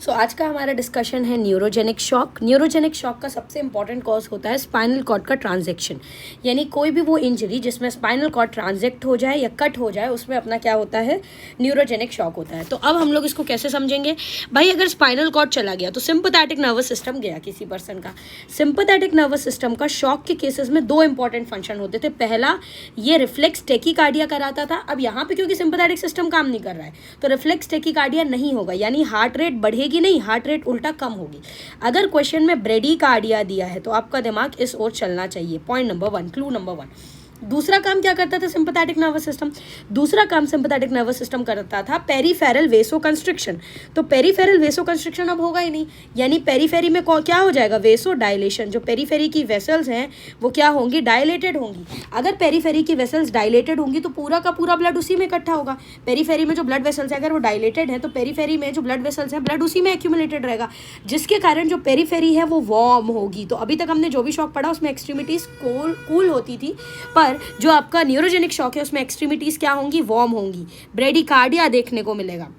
सो आज का हमारा डिस्कशन है न्यूरोजेनिक शॉक। न्यूरोजेनिक शॉक का सबसे इंपॉर्टेंट कॉज होता है स्पाइनल कॉर्ड का ट्रांजेक्शन, यानी कोई भी वो इंजरी जिसमें स्पाइनल कॉर्ड ट्रांजेक्ट हो जाए या कट हो जाए, उसमें अपना क्या होता है, न्यूरोजेनिक शॉक होता है। तो अब हम लोग इसको कैसे समझेंगे भाई? अगर स्पाइनल कॉर्ड चला गया तो सिंपैथेटिक नर्वस सिस्टम गया किसी पर्सन का। सिंपैथेटिक नर्वस सिस्टम का शॉक के केसेस में दो इंपॉर्टेंट फंक्शन होते थे। पहला, ये रिफ्लेक्स टेकीकार्डिया कराता था। अब यहाँ पे क्योंकि सिंपैथेटिक सिस्टम काम नहीं कर रहा है तो रिफ्लेक्स टेकीकार्डिया नहीं होगा, यानी हार्ट रेट बढ़ेगी नहीं, हार्ट रेट उल्टा कम होगी। अगर क्वेश्चन में ब्रेडीकार्डिया दिया है तो आपका दिमाग इस ओर चलना चाहिए। Point number 1, clue number 1। दूसरा काम क्या करता था सिंपैथेटिक नर्वस सिस्टम? दूसरा काम सिंपैथेटिक नर्वस सिस्टम करता था पेरीफेरल वेसोकंस्ट्रिक्शन। तो पेरीफेरल वेसोकंस्ट्रिक्शन अब होगा ही नहीं, यानी पेरीफेरी में क्या हो जाएगा, वेसो डायलेशन। जो पेरीफेरी की वेसल्स हैं वो क्या होंगी, डायलेटेड होंगी। अगर पेरीफेरी की वेसल्स डायलेटेड होंगी तो पूरा का पूरा ब्लड उसी में इकट्ठा होगा। पेरीफेरी में जो ब्लड वेसल्स है अगर वो डायलेटेड है तो पेरीफेरी में जो ब्लड वेसल्स हैं ब्लड उसी में एक्यूमुलेटेड रहेगा, जिसके कारण जो पेरीफेरी है वो वार्म होगी। तो अभी तक हमने जो भी शॉक पढ़ा उसमें एक्सट्रीमिटीज कूल होती थी, पर जो आपका न्यूरोजेनिक शॉक है उसमें एक्सट्रीमिटीज क्या होंगी, वार्म होंगी। ब्रेडीकार्डिया देखने को मिलेगा।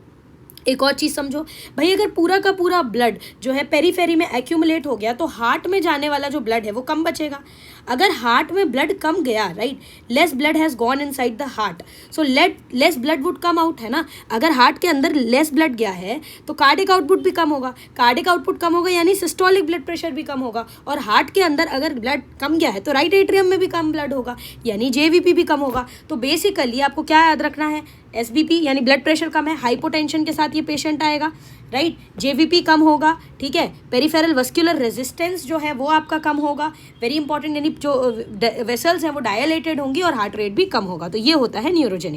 एक और चीज़ समझो भाई, अगर पूरा का पूरा ब्लड जो है पेरीफेरी में एक्यूमुलेट हो गया तो हार्ट में जाने वाला जो ब्लड है वो कम बचेगा। अगर हार्ट में ब्लड कम गया, right, less blood has gone inside the heart, so less blood would come out, है ना। अगर हार्ट के अंदर लेस ब्लड गया है तो कार्डिक आउटपुट भी कम होगा। कार्डिक आउटपुट कम होगा यानी सिस्टोलिक ब्लड प्रेशर भी कम होगा। और हार्ट के अंदर अगर ब्लड कम गया है तो राइट एट्रियम में भी कम ब्लड होगा, यानी जेवीपी भी कम होगा। तो बेसिकली आपको क्या याद रखना है, एसबीपी यानी ब्लड प्रेशर कम है, हाइपोटेंशन के साथ ये पेशेंट आएगा, राइट। जेवीपी कम होगा, ठीक है। पेरिफेरल वस्कुलर रेजिस्टेंस जो है वो आपका कम होगा, वेरी इंपॉर्टेंट, यानी जो वेसल्स हैं वो डायलेटेड होंगी और हार्ट रेट भी कम होगा। तो ये होता है न्यूरोजेनिक।